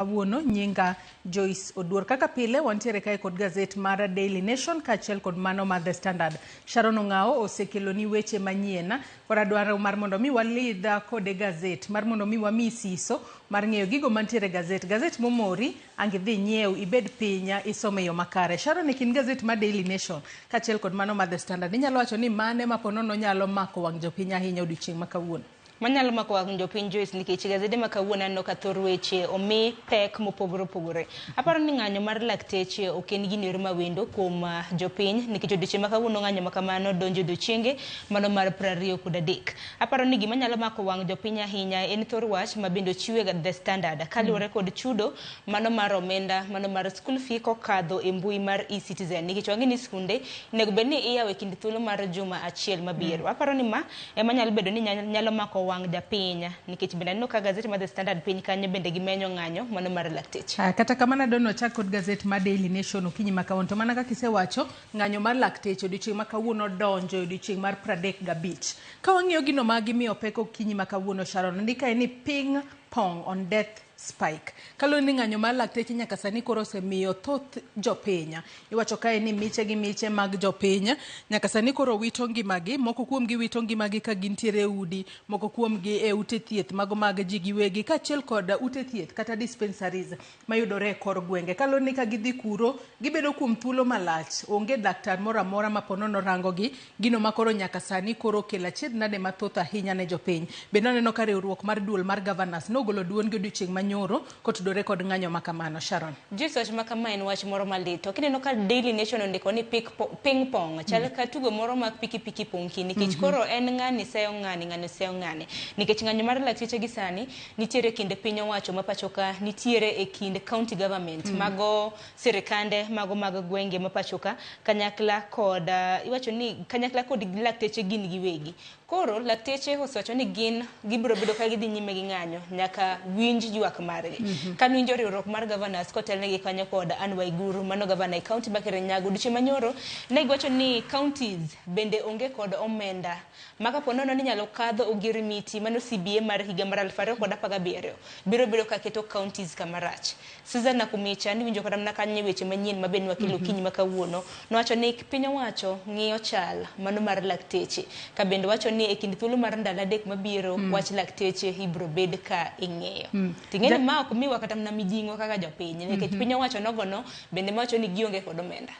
Kawuono nyinga Joyce Oduor. Kaka pile wantiere kae kod gazet mar Daily Nation kachiel kod mano mar The Standard. Sharon Ong'ao osekelo ni weche manyiena kora dwaro mar mondo mi walidha kode gazet mar mondo mi wami siso mar ng'eyo gigo mantiere gazet momori angidhi nyiew ibed pinya isome yo makare. Sharon ekin gazet mar Daily Nation kachiel kod mano mar The Standard inyalo wacho ni mane maponono nyalo mako wang' jopiny ahinya odiochieng' ma kawuono. Manyalo mako wang' jopiny Joyce nikech gazede ma kawuono aneno ka thor weche omi pek mopogore opogore. Aparo ni ng'anyo mar lakteche ok en gini mawendo kuom jopiny nikech odiochieng' ma kawuono ng'anyo ma kamano donjo odiochienge mano mar 23. Aparo ni gima nyalo mako wang' jopiny ahinya en thor wach ma bende ochiwe ga The Standard kaluwore kod chudo mano mar omenda mano mar school fee kokadho e mbui mar eCitizen nikech wang'e ni skunde nego bed ni iyawo e kind thuolo mar juma achiel mabiro. Aparo ni ma ema nyalo bedo ni nyalo mako wang' japiny nikech bende aneno ka gazet mar The Standard piny kanyo bende gimenyo ng'anyo mano mar lakteche. Kata kamano dono chak kod gazet mar Daily Nation okinyi ma kawuono to mana kaka isewacho ng'anyo mar lakteche odiochieng' ma kawuono donjo odiochieng' mar 35. Ka wang'iyo gino ma gimiyo pek okinyi ma kawuono Sharon ndika ni ping pong on death spike. Kaluwore ni ng'anyo mar lakteche nyaka sani koro osemiyo thoth jopiny iwacho kae ni miche gi miche mag jopiny nyaka sani koro wito ngimagi, moko kuomgi wito ngimagi ka gintiere udi, moko kuomgi e ute thieth mago mag ji giwegi kachiel kod ute thieth kata dispensaries mayudore e kor gwenge. Kaluwore ni ka gidhi kuro gibedo kuom thuolo malach onge daktar moro amora maponono rangogi gino makoro nyaka sani koro kelo achiedh nade mathoth ahinya ne jopiny. Bende aneno ka riwruok mar duol mar governors nogolo duond gi odiochieng' manyoro kotudore kod ng'anyo makamano Sharon. Just wach makama en wach moro malito. Kineno ka Daily Nation ondiko ni ping pong chal ka tugo moro mag piki ponki nikech koro en ng'ani seyo ng'ani nikech ng'anyo mar lakteche gi sani nitiere kinde piny owacho ma pachoka nitiere e kind county government mago sirikande mago mag gwenge ma pachoka kanyakla kod iwacho ni kanyakla kod lakteche gin giwegi. Koro lakteche osewacho ni gin gibiro bedo ka gidhi nyime gi ng'anyo nyaka winj ywak margi. Kan winjo riwruok mar governors kotelnegi kanyo kod Anne Waiguru mano governor e county ma Kirinyaga odiochieng' manyoro ne giwacho ni counties bende onge kod omenda maka ponono ni nyalo kadho ogirimiti mano CBA mar higa mar 2017 biro bedo ka keto counties kamarach. Susan Nakumicha ni winjo kod amna kanyo weche manyien mabeni wakilo kinyi makawuono nowacho ni piny owacho ng'iyo chal mano mar lakteche ka bende wacho ni e kind thuolo mar ndalo adek mabiro wach lakteche ibro bed ka ing'eyo. Ting'eni ma ok miwa kata mna mijingo kaka jopiny nikech piny owacho nogono bende mawacho ni gionge kod omenda.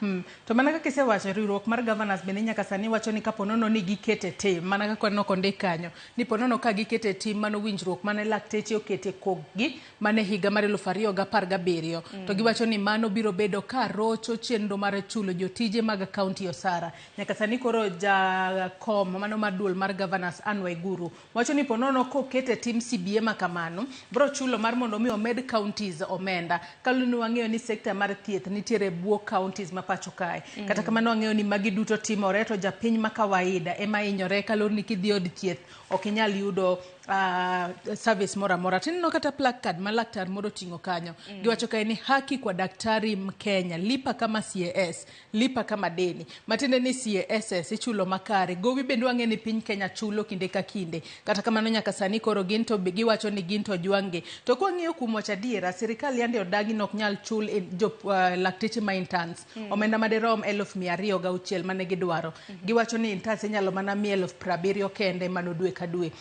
To mana kaka isewacho riwruok mar governors bende nyaka sani wacho ni kaponono ni gikete tim mana kaka nokondik kanyo ni ponono ka gikete tim mano winjruok mane lakteche okete koggi mane higa mar 2017 to giwacho ni mano biro bedo ka rocho chenro mar chulo jotije mag county osara. Nyaka sani koro jakom mano mar duol mar governors Anne Waiguru wacho ni ponono kokete tim CBA makamano bro chulo mar mondo mi omed counties omenda kaluni wang'eyo ni sekta mar thieth nitiere buo counties ma pacho kae kata kamano wang'eyo ni magi duto timore to japiny ma kawaida ema inyore kaluni ni kidhi od thieth ok inyal yudo service mora mora. Tineno kata placard ma laktar moro ting'o kanyo giwacho kae ni haki kwa daktari Mkenya lipa kama CAS lipa kama deni matinde ni CASS ichulo makare gowi bende wang'e ni piny Kenya chulo kinde ka kinde kata kamano nyaka sani koro ginto giwacho ni ginto jwange to kwang'iyo kuom wacha diera sirikal yande odagi nok nyal chul lakteche ma interns omenda maderom 206,000 mane gidwaro giwacho ni interns inyalo mana 70,000 kende mano dwe ka dwe.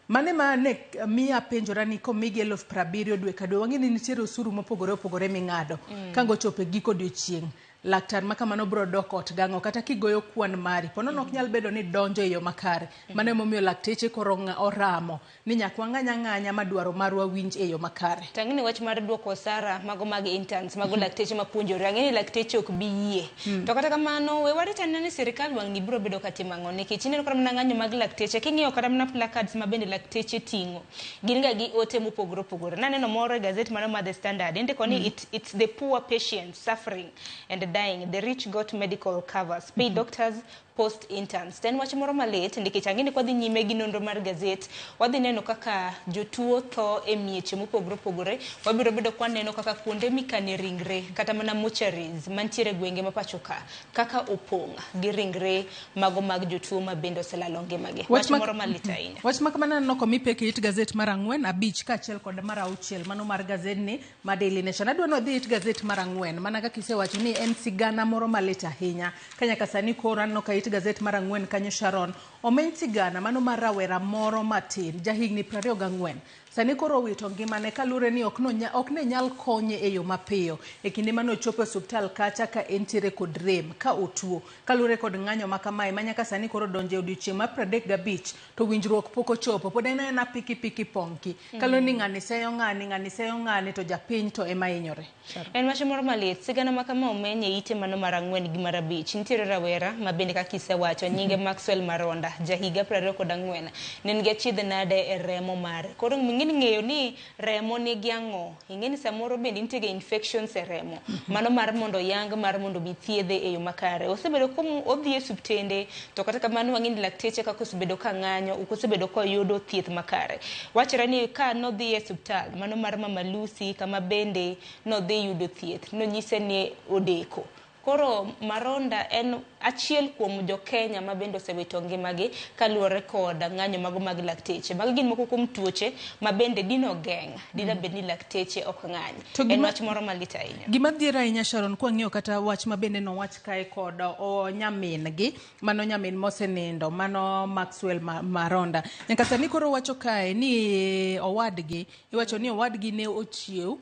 Mane mane miya penjora ni komigi 70,000 dwe ka dwe wang'e ni nitiere osuru mopogore opogore ming'ado kango chope giko odiochieng' laktar makamano bro dok ot gang'o kata kigoyo kwan mari ponono ok nyal bedo ni donjo e yo makare mane momiyo lakteche koro oramo ni nyaka wang'anya madwaro marwa winj e yo makare. Tang'ni wach mar duoko osara mago mag interns mago lakteche mapuonjore ang'e ni lakteche ok bi yie to kata kamano we warita ni sirikal wang' ni biro bedo kata mang'o nikech ineno kata mana ng'anyo mag lakteche king'iyo kata mana placards ma bende lakteche ting'o gin ga gi ote mopogore opogore. Naneno moro e gazet mano mar The Standard indiko ni it's the poor patients suffering and dying. The rich got medical covers, pay doctors post interns. Ten wach moro malit nikech ang'e ni kwadhi nyime gi nonro mar gazet, wadhi neno kaka jotuo tho e mieche mopogore opogore. Wabiro bedo kwaneno kaka kuonde mikane ringre kata mana mortuaries mantiere gwenge ma pacho ka kaka opong' gi ringre mago mag jotuo ma bende oselalo ngimagi. Wach moro malit ahinya. Wach ma kamano no komipe kit gazet mar 4 5 kaachiel kod mar 6 mano mar gazet ni ma Daily Nation. Adwa no dhi it gazet mar 4 mana kaka isewacho ni en sigana moro malit ahinya. Kanya kasani kora no ka it gazet mar 4 kanyo Sharon omen sigana mano mar rawera moro matin jahigni 24 sani koro wito ngimane kalure ni ok ne nyal konye e yo mapiyo e kinde mano chopo hospital kacha ka entiere kod rem ka otuo kalure kod ng'anyo makamae manyaka sani koro donje odiochieng' mar 35 to winjruok pok ochopo pod en piki ponki kalure ni ng'ani seyo ng'ani to japiny to ema hinyore. En wach moro malit sigana makama omenye ite mano mar 4 gi mar 5 nitiere rawera ma bende kaka isewacho nyinge Maxwell Maronda jahiga 24 nen gi achiedh nade e remo mare koro ng'eyo ni remo nigi ang'o ing'eni samoro bende nitie infections e remo mano mar mondo yang mar mondo bi thiedhe e yo makare osebedo kom odhi e subtende to kata kamano wang'eni lakteche kaka osebedo ka ng'anyo osebedo ka yudo thieth makare wachre ni ka nodhi e subtal mano mar Mama Lucy kama bende nodhi yudo thieth nonyise ni odeko. Koro Maronda en achiel kuom jo Kenya ma bende osewito ngimagi kaluwore kod ng'anyo mago mag lakteche. Magi gin moko kuom tuoche ma bende dino geng' dina bed ni lakteche ok ng'any. En wach moro malit ahinya. Gima dhiera ahinya Sharon kwa ng'iyo kata wach ma bende no wach kae kod nyamin gi mano nyamin mosenindo mano Maxwell Maronda. Nyaka sani koro wacho kae ni owadgi iwacho ni owadgi ne ochiew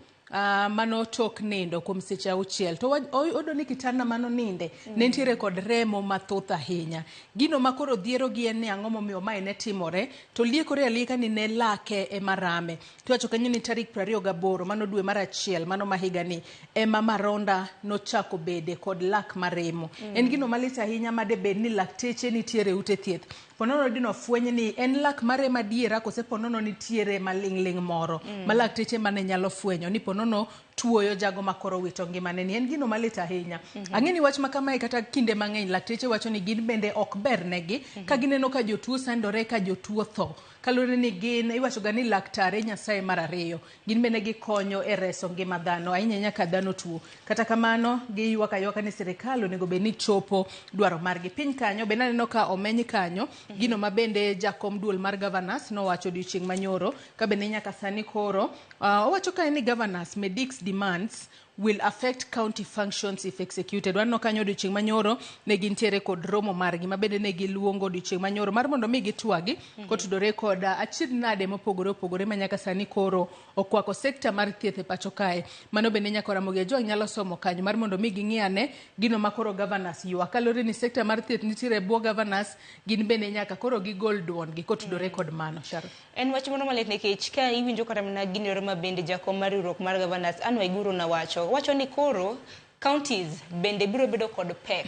mano tok nindo kuom seche 6 to odo ni kitanda mano ninde ne ntiere kod remo mathoth ahinya gino makoro dhiero gi en ni ang'o momiyo mae ne timore to liekore alika ni ne lake e marame to wacho kanyo ni tarik 28 mano dwe mar 1 mano mahiga ni ema Maronda nochako bede kod lak maremo en gino malit ahinya made bed ni lakteche nitiere ute thieth ponono dino fweny ni en lak mare madiera kose ponono nitiere malingling moro malakteche mane nyalo fwenyo ni ponono tuoyo jago makoro wito ngimane ni en gino malit ahinya ang'eni wach makamae kata kinde mang'eny lakteche wacho ni gin bende ok ber negi ka gineno ka jotuo sandore ka jotuo tho kalure ni gin iwacho ga ni laktare Nyasaye mar ariyo gin bende gikonyo e reso ngima dhano ahinya nyaka dhano tuo kata kamano giywaka ni sirikal onego bed ni chopo dwaro margi piny kanyo be naneno ka omeny kanyo gino mabende jakom duol mar governors nowacho odiochieng' manyoro ka bende nyaka sani koro owacho ka ni governors Medix demands will affect county functions if executed. Wano kanyo odiochieng' manyoro ne gintiere kod romo margi mabende ne giluongo odiochieng' manyoro mar mondo mi gitwagi kotudore kod achiedh nade mopogore opogore manyaka sani koro okwako sekta mar thieth e pacho kae mano bende nyaka Ramogi Ajwang' nyalo somo kanyo mar mondo mi ging'iane gino makoro governors ywak kalore ni sekta mar thieth nitiere bwo governors gin bende nyaka koro gigol duond gi kotudore kod mano Sharon. En wach moro malit nikech ka iwinjo kata mana gini yore ma bende jakom mar riwruok mar governors Anne Waiguru na wacho ni koro counties bende biro bedo kod pek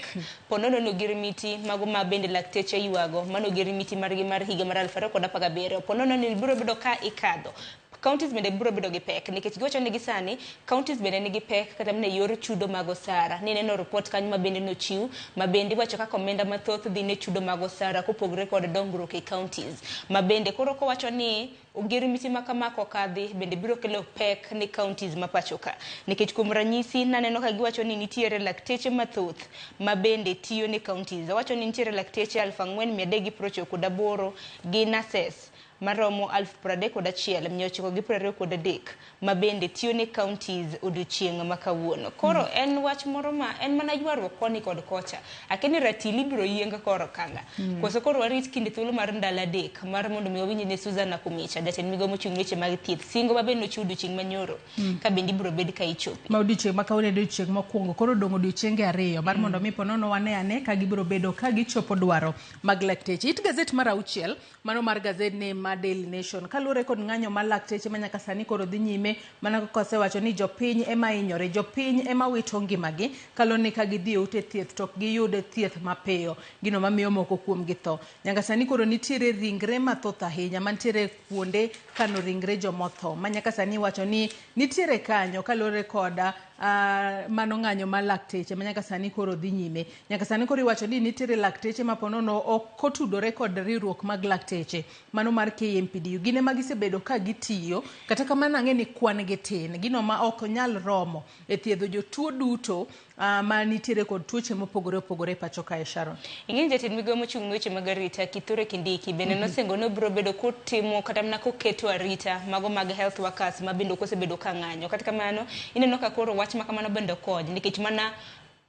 ponono no girimiti mago ma bende lakteche ywago mano girimiti margi mar higa mar 2017 ponono ni biro bedo ka ikadho counties bende biro bedo gi pek nikech giwacho ni gisani counties bende nigi pek kata mne yor chudo mag osara ni neno report kanyo ma bende nochiw ma bende wacho kaka omenda mathoth dhi ne chudo mag osara kopogore kod dongruok e counties ma bende koro ko wacho ni ogirimiti makamako kadhi bende biro kelo pek ni counties ma pacho ka nikech kuom ranyisi naneno ka giwacho ni nitiere lakteche mathoth ma bende tiyo ni counties wacho ni nitiere lakteche 4398 gi nurses maromo 31,923 ma bende tiyo ne counties odiochieng' makawuono koro en wach moro ma en mana ywaruok koni kod kocha akini ratili biro yienga koro kanga koso koro warit kinde thuolo mar ndalo 3 mar mondo mi wawinj ne Susan Nakumicha jatend migawo mochung' weche mag thieth singo ma bende nochiw odiochieng' manyoro ka bende biro bed ka ichopi ma odiochieng' makawuono odiochieng' mokwongo koro dong' odiochienge 2 mar mondo mi ponono wane ka gibiro bedo ka gichopo dwaro mag lakteche it gazet mar 6 mano mar gazet ne ma Daily Nation kalure kod ng'anyo mar lakteche manyaka sani koro dhi nyime mana kaka osewacho ni jopiny ema hinyore jopiny ema wito ngimagi kaloni ka gidhi ute thieth to giyude thieth mapiyo gino mamiyo moko kuom gi tho nyaka sani koro nitiere ringre mathoth ahinya mantiere kuonde kano ringre jomotho manyaka sani wacho ni nitiere kanyo kalure kod mano ng'anyo mar lakteche ma nyaka sani koro dhi nyime. Nyaka sani koro iwacho ni nitiere lakteche ma ponono ok otudore kod riwruok mag lakteche mano mar KMPDU. Gine ma gisebedo ka gitiyo, kata kamano ang'e ni kwan gi tin, gino ma ok nyal romo e thiedho jotuo duto ma nitiere kod tuoche mopogore opogore pacho kae. Sharon, ing'e jatend migawo mochung' weche mag arita Kithure Kindiki bende nosingo no biro bedo kotimo kata mana koketo arita mago mag health workers ma bende kosebedo ka ng'anyo. Kata kamano ineno ka koro wach ma kamano bende konyo nikech mana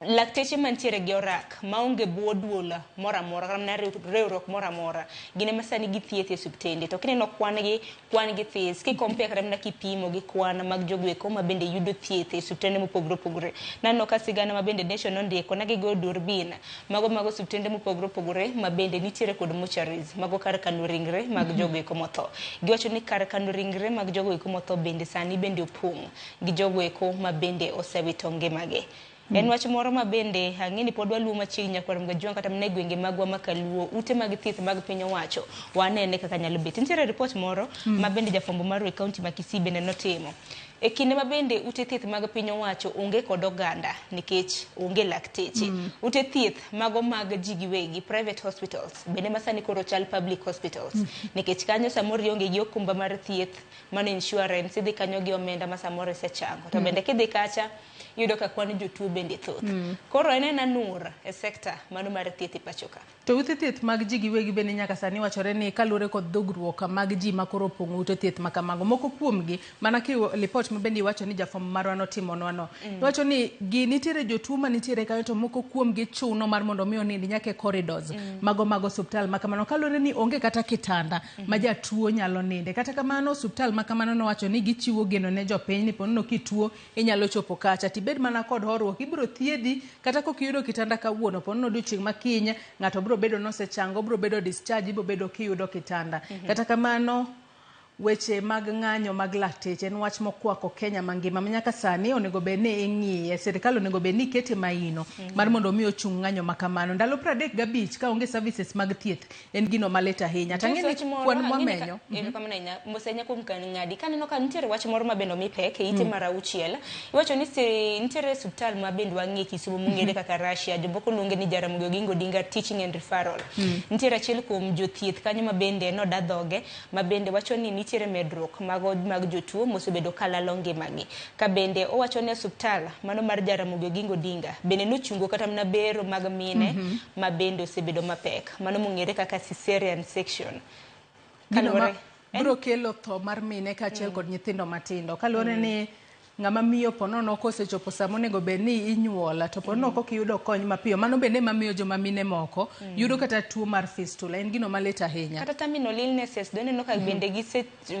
lakteche mantiere gi orak maonge buo duola mora mora kata mana riwruok mora mora gine masani gi thieth e osiptende to kineno kwan gi fees ki compare kata mana kipimo gi kwan mag jogo ma bende yudo thieth e osiptende mopogore opogore. Nano ka sigana ma bende nation ondiko na gigo durbin mago osiptende mopogore opogore ma bende nitiere kod mortuaries mago kar kano ringre mag jogo motho. Giwacho ni kar kano ringre mag jogo motho bende sani bende opong' gi jogo ma bende osewito ngimagi. En wach moro ma bende ang'eni pod waluwo machiegni nyakwarom Gajwang' kata mana e gwenge magwa makaluo ute mag thieth mag piny owacho wanene kaka nyalo bet. Nitiere report moro ma bende jafwambo mar kaunti ma Kisii bende notimo. E kinde ma bende ute thieth mag piny owacho onge kod oganda nikech onge lakteche. Ute thieth mago mag ji giwegi private hospitals bende masani koro chal public hospitals nikech kanyo samoro ionge gi okumba mar thieth mano insurance idhi kanyo gi omenda ma samoro isechango to bende kidhi kacha yudo ka kwan jotuo bende thoth. Koro en nur e sekta mano mar thieth e pacho ka. To ute thieth mag ji giwegi bende nyaka sani wachore ni kaluwore kod dhogruok mag ji ma koro opong'o ute thieth ma kamago. Moko kuomgi mana ki report ma bende iwacho ni jafwambo marwa notimo nono. Iwacho ni nitiere jotuo ma nitiere kanyo to moko kuomgi chuno mar mondo mi onindi nyaka e corridors mago mag osiptal ma kamano kaluwore ni onge kata kitanda ma jatuo nyalo ninde. Kata kamano osiptal ma kamano nowacho ni gichiwo geno ne jopiny ni ponono kituo inyalo chopo kacha tibed mana kod horuok ibro thiedhi kata kok yudo kitanda kawuono ponono odiochieng' ma kiny ng'ato bro bedo nosechango bro bedo discharge ibro bedo kiyudo kitanda. Kata kamano weche mag ng'anyo mag lakteche en wach mokwako Kenya mangima manyaka sani onego bed ni ing'iye, sirikal onego bed ni kete maino mar mondo mi ochung' ng'anyo makamano. Ndalo 35 ka onge services mag thieth en gino malet ahinya. Tang'eni kwan mwamenyo mosenya kuom kan ng'adi kaneno ka nitiere wach moro ma bendo mi pek e ite mar auchiel iwacho ni nitiere hospital ma bendo wang'e Kisumu mung'ere kaka Russia jomoko luonge ni Jaramogi Oginga Odinga Teaching and Referral. Nitiere achiel kuom jothieth kanyo ma bende nodadhoge ma bende wacho ni nitiere medruok mag jotuo mosebedo kalalo ngimagi. Ka bende owacho ni osiptal mano mar Jaramogi Oginga Odinga bende nochungo kata mana bero mag mine ma bende osebedo mapek mano mung'ere kaka cesarean section. Kalore bro kelo tho mar mine kaachiel kod nyithindo matindo kaluwore ni ng'ama miyo ponono kosechopo sama onego bed ni inyuola to ponono kok iyudo kony mapiyo mano bende mamiyo joma mine moko yudo kata tuo mar fistula en gino malit ahinya. Kata terminal illnesses doneno ka bende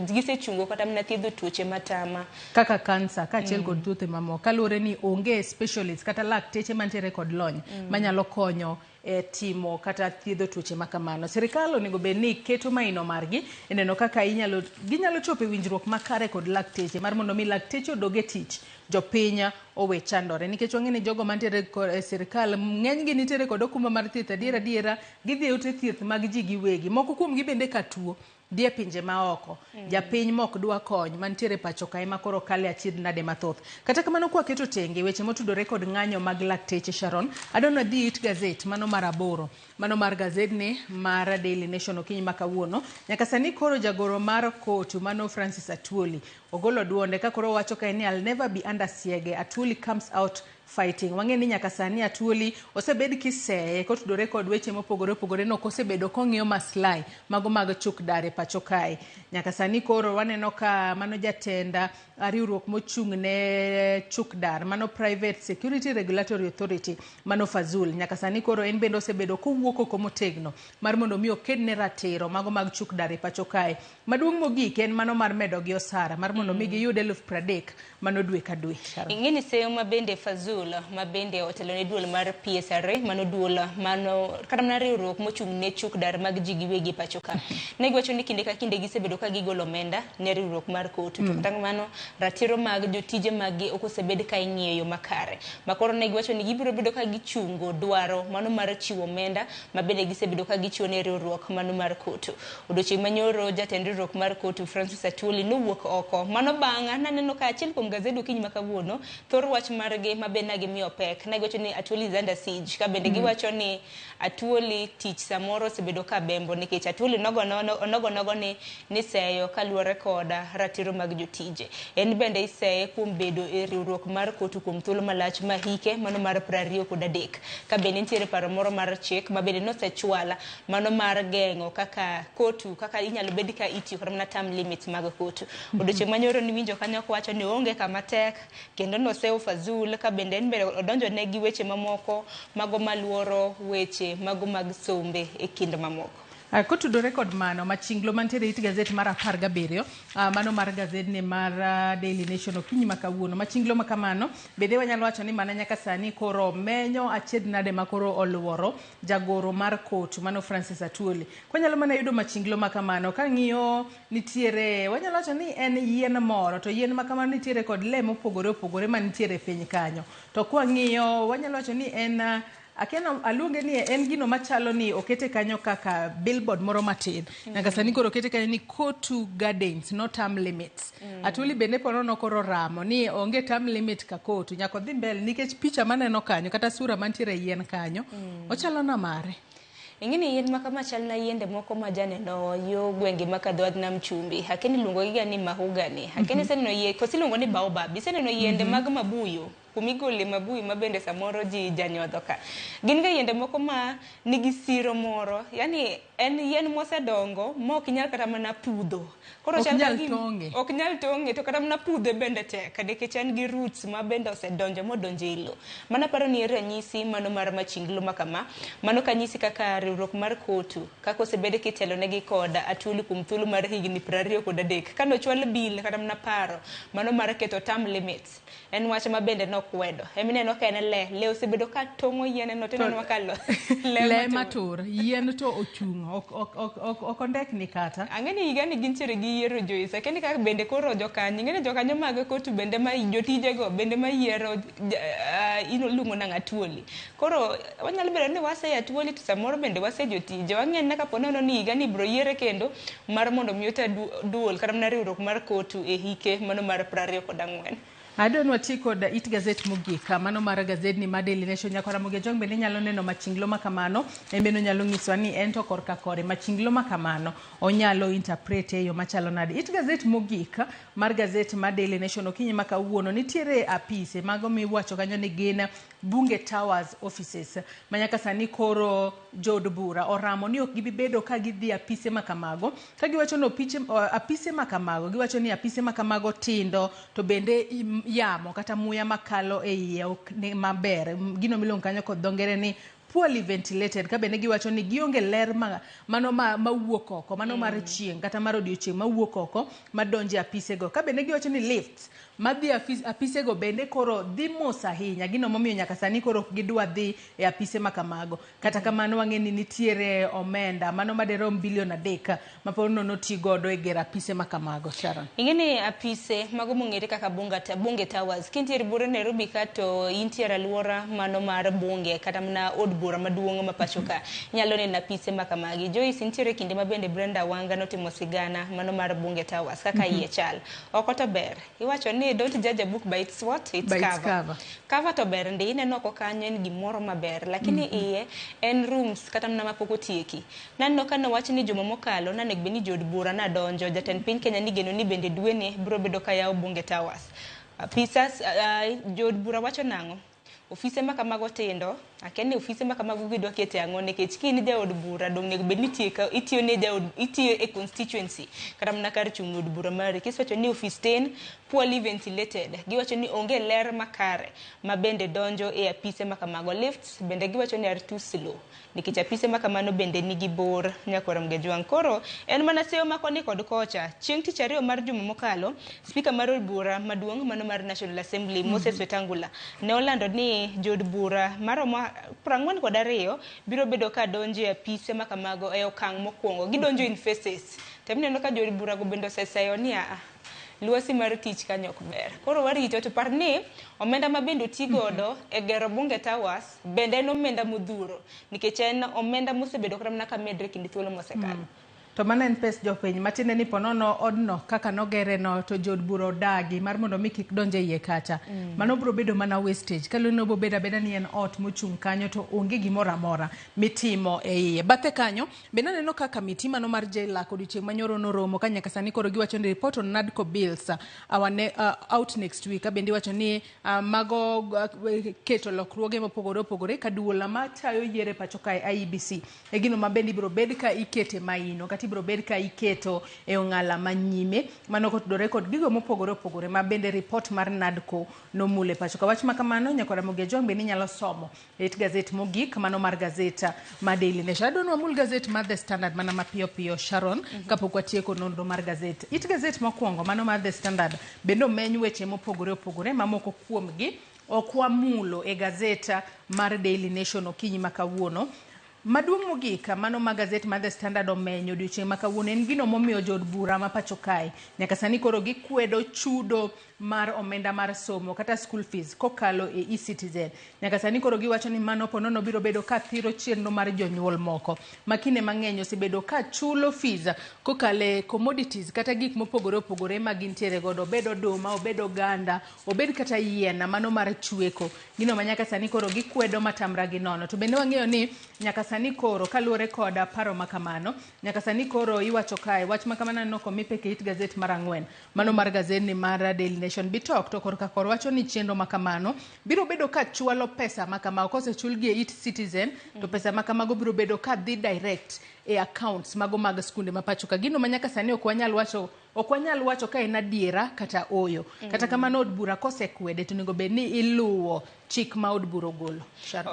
gisechungo kata mana thiedho tuoche matama kaka kansa kaachiel kod tuoche mamoko kaluwore ni onge specialist kata lakteche mantiere kod lony manyalo konyo e timo kata thiedho tuoche makamano. Sirikal onego bed ni keto maino margi eneno kaka ginyalo chopo e winjruok makare kod lakteche mar mondo mi lakteche odoge tich jopinya owe chandore nikech wang'eni jogo mantiere e sirikal ng'enygi nitiere kod okumba mar thieth adiera gidhi e ute thieth mag ji giwegi moko kuomgi bende ka tuo dhie pinje maoko japiny mok dwa kony mantiere pacho kae ma koro kale achiedh nade mathoth. Kata kamano kwa keto tenge weche motudore kod ng'anyo mag lakteche Sharon adonwa dhi it gazet mano mar 8 mano mar gazedni mar Daily Nation okinyi makawuono nyaka sani koro jagoro mar kotu mano Francis Atwoli ogolo duonde ka koro wacho kae ni I'll never be under siege. Atwoli comes out fighting. Wang'eni nyaka sani Atwoli osebed kiseye kotudore kod weche mopogore opogore no kosebedo kong'iyo maslai mago mag chuk dare pacho kae. Nyaka sani koro waneno ka mano jatenda riwruok mochung' ne chuk dar mano Private Security Regulatory Authority mano Fazul nyaka sani koro en bende osebedo kowuok oko motegno mar mondo mi oked ne ratiro mago mag chuk dare pacho kae. Maduong' mogik en mano mar medo gi osara mar mondo mi giyud 30,000 mano dwe ka dwe. Ing'eni seyo ma bende Fazul ma bende otelo ne duol mar PSRA mano duol mano kata mana riwruok mochung' ne chuk dar mag ji giwegi pacho ka ne giwacho ni kinde ka kinde gisebedo ka gigolo omenda ne riwruok mar kotu to kata mano ratiro mag jotije magi ok osebed ka ing'iyo makare makoro ne giwacho ni gibiro bedo ka gichungo dwaro mano mar chiwo omenda ma bende gisebedo ka gichiwo ne riwruok mano mar kotu. Odiochieng' manyoro jatend riwruok mar kotu Francis Atwoli nowuok oko mano bang'a naneno ka achiel kuom gazede Okinyi ma kawuono thor wach margi mabende gimiyo pek nagiwacho ni Atuoli is under siege ka bende giwacho ni Atuoli tich samoro osebedo ka bembo nikech Atuoli nogo ni seyo kaluwore koda ratiro mag jotije. En bende iseye kuom bedo e riwruok mar kotu kuom thuolo malach ma hike mano mar 23 ka bende nitiere paro moro mar chik ma bende nosechwala mano mar geng'o kaka kotu kaka inyalo bedi ka itiyo kata mana term limits mag kotu. Odiochieng' manyoro ni winjo kanyo kwacho ni onge kama tek kendo noseo fazul ka bende en bende odonjo ne gi weche mamoko mago maluoro weche mago mag sombe e kind mamoko. Kotudore kod mano machinglo mantiere it gazet mar 17 mano mar gazedni mar Daily Nation Okinyi ma kawuono machinglo ma kamano bende wanyalo wacho ni mana nyaka sani koro menyo achiedh nade ma koro oluoro jagoro mar kotu mano Francis Atuoli. Kwanyalo mana yudo machinglo ma kamano ka ng'iyo nitiere wanyalo wacho ni en yien moro to yien ma kamano nitiere kod le mopogore ma nitiere piny kanyo to kwa ng'iyo wanyalo wacho ni en Akena aluonge ni en gino machalo ni okete kanyo kaka billboard moro matin. Nyaka sani koro okete kanyo ni Kotu Gardens no term limits. Atuoli bende ponono koro ramo ni onge term limit ka kotu nyaka dhi mbele nikech picha maneno kanyo kata sura mantiere yien kanyo ochalo na mare. Ingini yien makama chal na yiende moko majaneno yo gwenge makadwadh nam chumbi. Hakeni luongo giga ni mahogany. Hakeni seneno yie kosiluongo ni baobab. Seneno yiende mag mabuyo. Kumigole mabuyu mabende samoro ji janyodho ka. Gin ga yiende moko ma nigi siro moro. Yani en yien mosedongo mok nyal kata mana pudho. Koro ok nyal tonge to kata mana pudhe bende tek nikech en gi roots ma bende osedonjo modonjo e lowo. Mana paro ni ranyisi mano mar machinglo makama. Mano kanyisi kaka riwruok mar kotu kaka osebede kitelo negi koda Atuoli kuom thuolo mar higni 23 kano chwal bill kata mana paro mano mar keto term limits. En wach ma bende nokwedo. Emineno ka en le osebedo ka tongo yien no tineno makalo. Le matur yien to ochung ok ondek ni kata. Ang'eni higa ni gintiere gi yiero Joyce. Keni kaka bende koro jokanyo ng'eni jokanyo mag kotu bende ma jotije go bende ma yiero luongo nang' Atuoli. Koro wanyalo bedo ni wase Atuoli to samoro bende wase jotije. Wang'eni ka ponono ni higa ni bro yiere kendo mar mondo miota duol kata mana riwruok mar kotu e hike mano mar 24. Adonwa kod it gazet mogik mano mar gazedni mar Daily Nation nyakora moge jong bende nyalo neno machinglo ma kamano embeno nyalo nyiswa ni en to korka kore machinglo ma kamano onyalo interpret e yo machalo nade. It gazet mogik mar gazet mar Daily Nation Okinyi ma kawuono nitiere apise mago miwacho kanyo ni gin Bunge Towers offices manyaka sani koro jod bura oramo ni ok gibibedo ka gidhi apise ma kamago ka giwacho no apise ma kamago giwacho ni apise ma kamago tindo to bende yamo kata muya makalo e iye ok maber gino miluongo kanyo kod dongere ni poorly ventilated ka bende giwacho ni gionge ler mano mawuok oko mano mar chieng kata mar odiochieng mawuok oko madonje apise go ka bende giwacho ni lifts madhi apise go bende koro dhi mos ahinya gino momiyo nyaka sani koro gidwa dhi e apise ma kamago kata kamano wang'eni nitiere omenda mano maderom bilion 3 ma pono noti godo e gero apise ma kamago. Sharon, ing'eni apise mago mong'ere kaka Bunge Towers kintiere bura Nairobi ka to intiere alwora mano mar bunge kata mana od bura maduong' ma pacho ka nyalo neno apise ma kamagi. Joyce nitiere kinde ma bende Brenda Wanga notimo sigana mano mar Bunge Towers kaka iye chal oko to ber iwacho ni don't judge a book by its what? Its cover. Cover to ber ndi ineno ko kanyo en gimoro maber lakini iye en rooms kata mana mapok otieki. Nanno kano wach ni juma mokalo nanego beni jod bura na donjo jatend piny Kenya ni geno ni bende duene bro bedo ka yawo Bunge Towers. Pisas jod bura wacho nang'o ofise ma kamago tindo akeni ofise ma kamago gidwa kete ang'o nikech kini jaod bura dong nego bed ni itiyo ne itiyo e constituency kata mana kar chung' od bura mari kiswacho ni office tin poorly ventilated giwacho ni onge ler makare ma bende donjo e apise ma kamago. Lifts bende giwacho ni are too slow nikech apise ma kamano bende nigi bor nyakora mgejwang. Koro en mana seyo makoni kod kocha chieng' tich ariyo mar juma mokalo speaker mar od bura maduong' mano mar National Assembly Moses Wetangula ne olando ni jod bura maromo 42 biro bedo ka donjo e apise ma kamago e okang' mokwongo gidonjo in phases. Temneno ka jod bura go bende oseseyo ni luasi mar tich kanyo ok ber. Koro warito to par ni omenda ma bende otigodo e gero Bunge Towers bende en omenda modhuro nikech en omenda mosebedo kata mana ka medre kinde thuolo mosekalo. to mana en pes jopiny matinde ni ponono odno kaka nogere no to jod buro dagi mar mondo mi kik donje iye kacha mano bro bedo mana wastage kalu no bobeda beda ni en ot mochung kanyo to onge gimoro amora mitimo e iye bathe kanyo bende neno kaka miti mano mar jailak odiochieng' manyoro noromo ka nyaka sani koro giwacho ni report on NADCO bills out next week bende wacho ni mago keto lokruoge mopogore opogore kaduola matayo yiere pacho kae IEBC e gino mabende ibro bed ka ikete maino kata ibro bed ka iketo e ong'ala manyime mano kotudore kod gigo mopogore opogore mabende report mar NADCO nomule pacho ka wach makamano nyakora Mogia Jong bende nyalo somo e gazet mogik mano mar gazeta ma Daily Nation adonwa mul gazet mar The Standard mana mapiyo piyo Sharon kapok watieko nonro mar gazet gazet mokwongo mano mar The Standard bende omeny weche mopogore opogore mamoko kuomgi okwamulo e gazeta mar Daily Nation okinyi makawuono maduong' mogik mano ma gazet mar The Standard omenyo odiochieng' makawuono en gino momiyo jod bura ma pacho kae nyaka sani koro gikwedo chudo mar omenda mar somo kata school fees kokalo e eCitizen nyaka sani koro giwacho ni mano ponono biro bedo ka thiro chenro mar jonyuol moko makine mang'eny osebedo ka chulo fees kokale commodities kata gik mopogore opogore ma gintiere godo obedo oduma obedo ganda obed kata yien mano mar chweko gino ma nyaka sani koro gikwedo matamra gi nono to bende wang'eyo ni nyaka sani koro kaluwore koda paro makamano nyaka sani koro iwacho kae wach makamano no komipe ke it gazet mar 4 mano mar gazet ni mar Daily Nation bitok to korka kor wacho ni chenro makamano biro bedo ka chwalo pesa makama kosechulgi e eCitizen to pesa makamago biro bedo ka dhi direct e accounts mago mag skunde mapacho ka gino manyaka sani ok wanyal wacho ka en adiera kata oyo kata kamano od bura kosekwede to nego bed ni iluwo chik ma od bura golo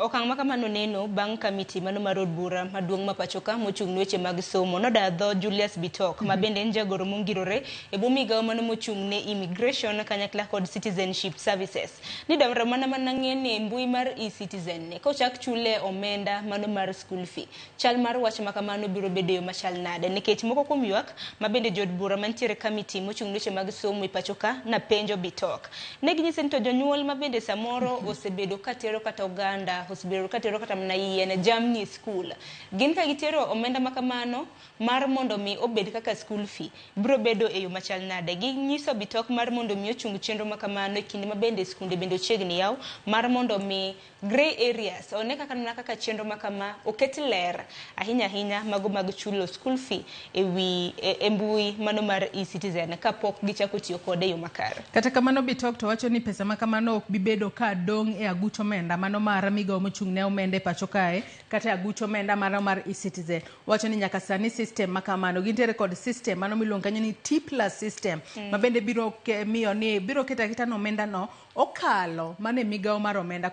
okang' makamano neno bang' kamiti mano mar od bura maduong' mapacho ka mochung' weche mag somo nodadho Julius Bitok ma bende en jagoro mongirore e bumigawo mano mochung' ne immigration kanyakla kod citizenship services ni damra mana ng'ene mbui mar eCitizen ne kochak chule omenda mano mar school fee chal mar wach makamano biro bedo yo machal nade nikech moko kuom ywak ma bende jod bura mantiere kamiti mochung' weche mag somo e pacho ka na penjo Bitok ne ginyise ni to jonyuol ma bende samoro osebedo katero kata oganda osebedo katero kata mna yien jamni school gin ka gitero omenda makamano mar mondo mi obed kaka school fee biro bedo e yo machal nade ginyiso Bitok mar mondo mi ochung' chenro makamano e kinde ma bende skunde bende ochiegni yaw mar mondo mi grey areas one kaka chenro makama oket ler ahinya mago mag chulo school fee e mbui mano mar eCitizen kapok gichako tiyo kode yo makare kata kamano Bitok to wacho ni pesa makamano ok bibedo ka dong e aguch omenda mano mar migawo mochung' ne omenda e pacho kae kata aguch omenda mano mar eCitizen wacho ni nyaka sani system makamano gintiere kod system mano miluongo kanyo ni T+ system ma bende biro miyo ni biro kita no omenda no okalo mane migawo mar omenda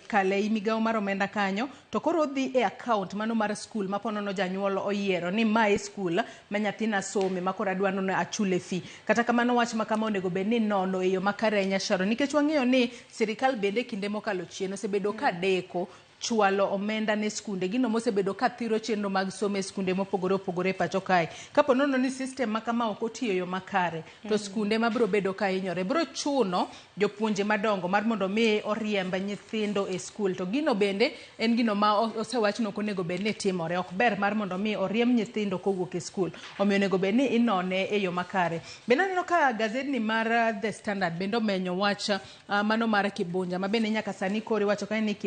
kale i migawo mar omenda kanyo to koro dhi e account mano mar school ma ponono janyuol oyiero ni mae school ma nyathina some ma koro adwano ne achule fee kata kamano wach makama onego bed ni nono e yo makare nyasharo nikech wang'eyo ni sirikal bende kinde mokalo chien osebedo ka deko chwalo omenda ne skunde gino mosebedo ka thiro chenro mag somo e skunde mopogore opogore pacho kae kapo nono ni system makama ok otiyo yo makare to skunde mabiro bedo ka hinyore biro chuno jopuonje madongo mar mondo mi oriemba nyithindo e skul to gino bende en gino ma osewachno konego bed ni timore ok ber mar mondo mi oriem nyithindo kowuok e skul omiyo onego bed ni inone e yo makare bende aneno ka gazedni mar The Standard bende omenyo wach mano mar Kibunja ma bende nyaka sani koro wacho ka ni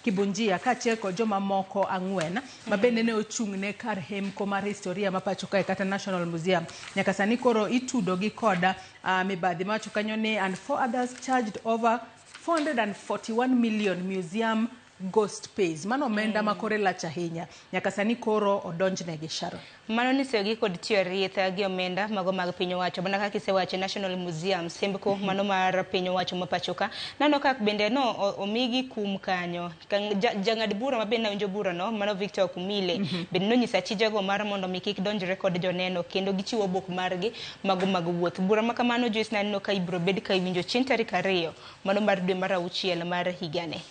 Kibunjia kaachiel kod joma moko 4 ma bende ne ochung' ne kar hemko mar historia ma pacho kae kata National Museum nyaka sani koro itudo gi koda mibadhi ma wacho kanyo ni and 4 others charged over 441 million museum ghost pays mano omenda makore lach ahinya nyaka sani koro odonjne gi Sharon mano ni segi kod tiyo rietha gi omenda mago mag piny owacho mana kaka isewacho National Museum sembko mano mar piny owacho ma pacho ka nano kaka bende no omigi kum kanyo jang'ad bura ma bende nawinjo bura no mano Victor Okumile bende nonyisa tijego mar mondo mi kik donjre kod joneno kendo gichiwo obok margi mago mag wuoth bura ma kamano Joyce naneno ka ibro bed ka iwinjo chieng' tarik 2 mano mar dwe mar 6 mar higane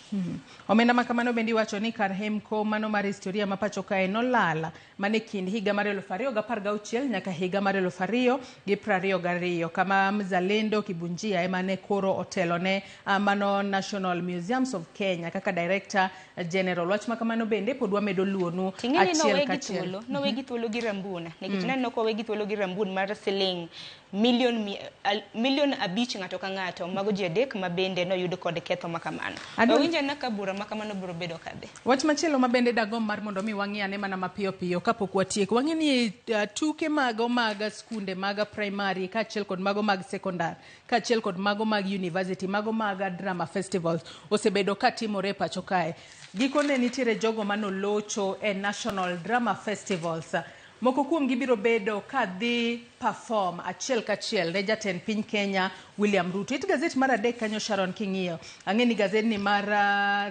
omenda makamano bende iwacho ni kar hemko mano mar historia ma pacho kae nolala mane kind higa mar mar 2016 nyaka higa mar 2022 kama Mzalendo Kibunjia emane koro otelone mano National Museums of Kenya kaka Director General. Wach makamano bende podwa medo luonu achiel kachiel. No wegi thuolo gi rambuna. Nikech naneno ko wegi thuolo gi rambun mar siling million abich ng'ato ka ng'ato mago ji adek mabende no yudo kod ketho makamano. Owinjo na ka bura makamano biro bedo kabe. Wach machielo mabende dagom mar mondo mi wang'iane mana mapiyo piyo kapok watiek. Wang'eni tuke mago mag skunde mag primary kaachiel kod mago mag secondary kaachiel kod mago mag university mago mag drama festivals osebedo katimore pacho kae. Gikone nitiere jogo manolocho e National Drama Festivals. Moko kuom gibiro bedo kadhi perform achiel kachiel ne jatend piny Kenya William Ruto. It gazet mar adek kanyo Sharon king'iyo. Ang'eni gazet ni mar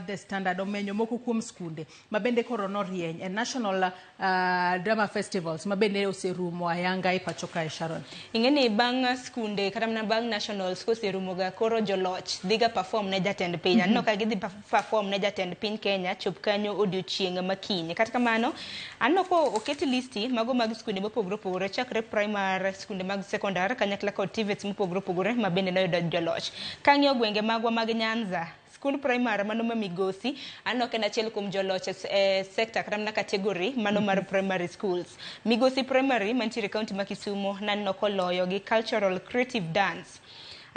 The Standard omenyo moko kuom skunde mabende koro norieny e National Drama Festivals mabende oserumo ayanga e pacho kae Sharon. Ing'eni bang skunde kata mana bang nationals koserumo ga koro joloch dhiga perform ne jatend piny. Anno ka gidhi perform ne jatend piny Kenya chop kanyo odiochieng' makiny. Kata kamano anno ko oketi listi mago mag skunde mopogore opogore chakre primary skunde mag secondary kanyakla kod TVETs mopogore opogore mabende noyudo joloch. Kang'iyo gwenge magwa mag Nyanza school primary mano ma Migosi anno ken achiel kuom joloch e sector kata mana category mano mar primary schools. Migosi primary mantiere county ma Kisumu nanno koloyo gi cultural creative dance.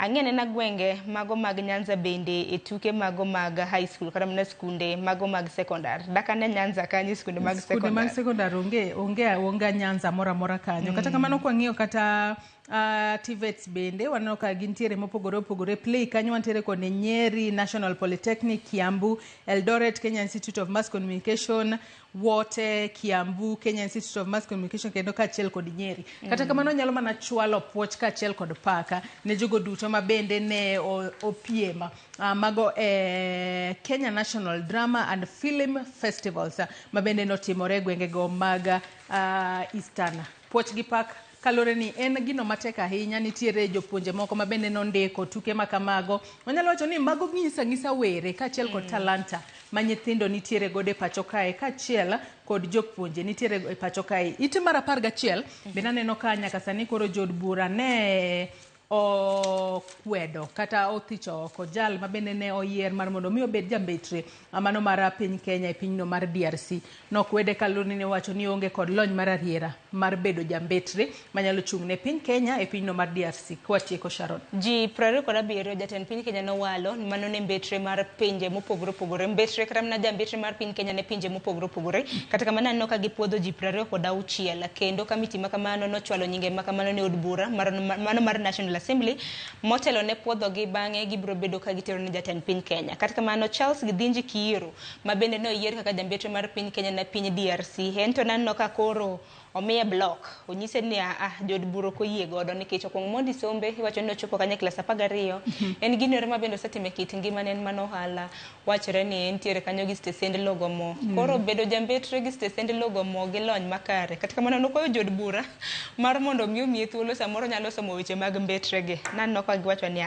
Ang'ene na gwenge mago mag Nyanza bende e tuke mago mag high school kata mana skunde mago mag secondary. Dakane Nyanza kanyi skunde mag secondary. Skunde mag secondary onge Nyanza mora kanyo. Kata kamano kwa ng'iyo kata TVETs bende waneno ka gintiere mopogore opogore play kanyo wantiere kod Nyeri National Polytechnic Kiambu, Eldoret Kenya Institute of Mass Communication, Wote Kiambu Kenya Institute of Mass Communication kendo kaachiel kod Nyeri. Kata kamano nyalo mana chwalo puoch kaachiel kod paka ne jogo duto mabende ne opiema mago Kenya National Drama and Film Festivals mabende notimore gwengego mag Eastern. Puoch gi pak kalore ni en gino matek ahinya. Nitiere jopuonje moko mabende nondiko tuke makamago. Wanyalo wacho ni mago ng'isa were kaachiel kod talanta ma nyithindo nitiere gode pacho kae kaachiel kod jopuonje nitiere e pacho kae. Ite mar 11 be naneno ka nyaka sani koro jod bura ne kwedo kata othicho oko jal mabende ne oyier mar mondo mi obed jambetre mano mar piny Kenya e pinyno mar DRC. Nokwede kaluni ne wacho ni onge kod lony mar ariera mar bedo jambetre manyalo chung' ne piny Kenya e pinyno mar DRC. Kwatieko Sharon. Ji 27 jatend piny Kenya nowalo mano ne mbetre mar pinje mopogore opogore. Mbetre kata mana jambetre mar piny Kenya ne pinje mopogore opogore. Kata kamano aneno ka gipuodho ji 26 kendo kamiti makamano nochwalo nyinge makamano ne od bura mano mar National Assembly motelo ne puodho gi bang'e gibiro bedo ka gitero ne jatend piny Kenya. Kata kamano Charles Githinji Kiiru mabende no yier kaka jambetre mar piny Kenya na piny DRC hento nanno ka koro omiye block onyise ni jod buro ko yie godo nikech okong mondi sombe iwacho ni ochopo kanya klas 12 en ginore mabende osetime kit ngima ne mano hala wachre ni entiere kanyo gi stesend logomo koro bedo jambetre gi stesend logomo gi lony makare. Kata kamano nokoyo jod bura mar mondo miye thuolo samoro nyalo somo weche mag mbetre ge nanno ka giwacho ni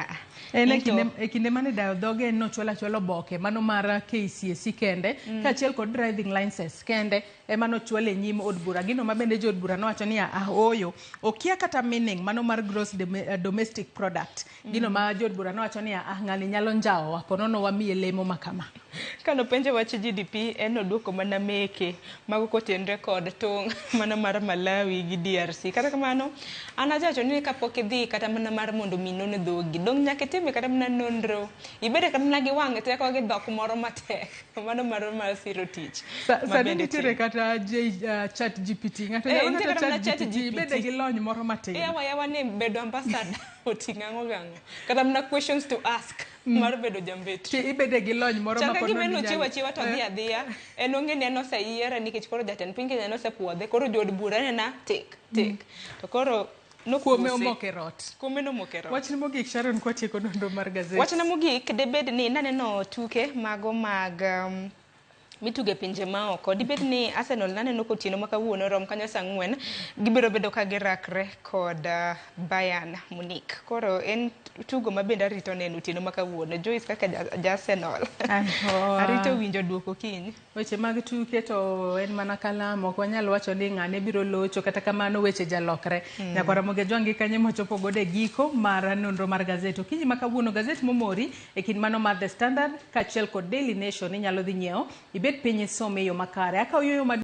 e kinde mane dayo dhoge no chwalo boke mano mar KCSE kende kaachiel kod driving license kende emano chwale nyim od bura gino mabende jod bura nowacho ni oyo okia kata meaning mano mar gross domestic product gino ma jod bura nowacho ni ng'ani nyalo njawo ponono wamiye lemo makama. Kano penje wach GDP en oduoko mana meke mago kotenre kod tong' mano mar Malawi gi DRC. Kata kamano anajacho ni kapok idhi kata mana mar mondo minono dhogi dong nyaka time kata mana nonro ibede kata mana gi wang' teko gi dhok moro matek mano mar siro tich. Sani nitiere kata chat GPT ng'ato nyalo kata chat GPT ibede gi lony moro matin. Yawa ni bedo ambassador oting'ang'o gang'o kata mana questions to ask mar bedo jambetre ibede gi lony moro ma kono gimeno chiwa to dhia en onge ne no sayiera nikech koro jatend piny Kenya no sepuodhe koro jod bura ne na tik to koro no kuome omoke rot. Wachni mogik Sharon kwatieko nonro mar gazet. Wachna mogik debed ni naneno tuke mago mag mituge pinje maoko. Dibed ni Arsenal naneno kotieno ma kawuono rom kanyo saa 4 gibiro bedo ka girakre kod Bayern Munich. Koro en tugo ma bende arito neno otieno ma kawuono. Joyce kaka Arsenal. Arito winjo duoko kiny. Weche mag tuke to en mana kalamo, ok wanyal wacho ni ng'ane biro locho, kata kamano weche jalokre. Nyaka Ramogi Jwangi kanyo mochopo gode giko mar nonro mar gazet. Okinyi ma kawuono gazet momori e kin mano mar The Standard kaachiel kod Daily Nation inyalo dhi nyiewo ibed piny isome yo makare. Akaw yo